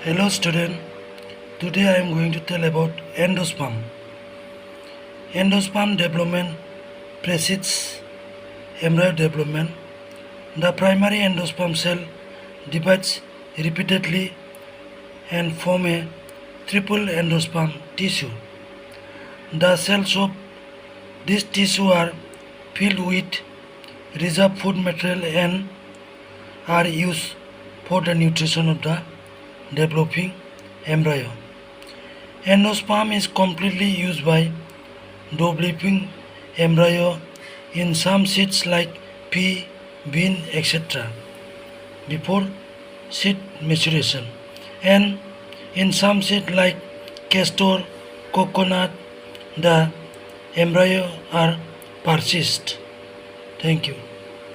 Hello student, today I am going to tell about endosperm. Endosperm development precedes embryo development. The primary endosperm cell divides repeatedly and form a triple endosperm tissue. The cells of this tissue are filled with reserve food material and are used for the nutrition of the developing embryo. Endosperm is completely used by developing embryo in some seeds like pea, bean, etc. before seed maturation, and in some seeds like castor, coconut, the embryo are persist. Thank you.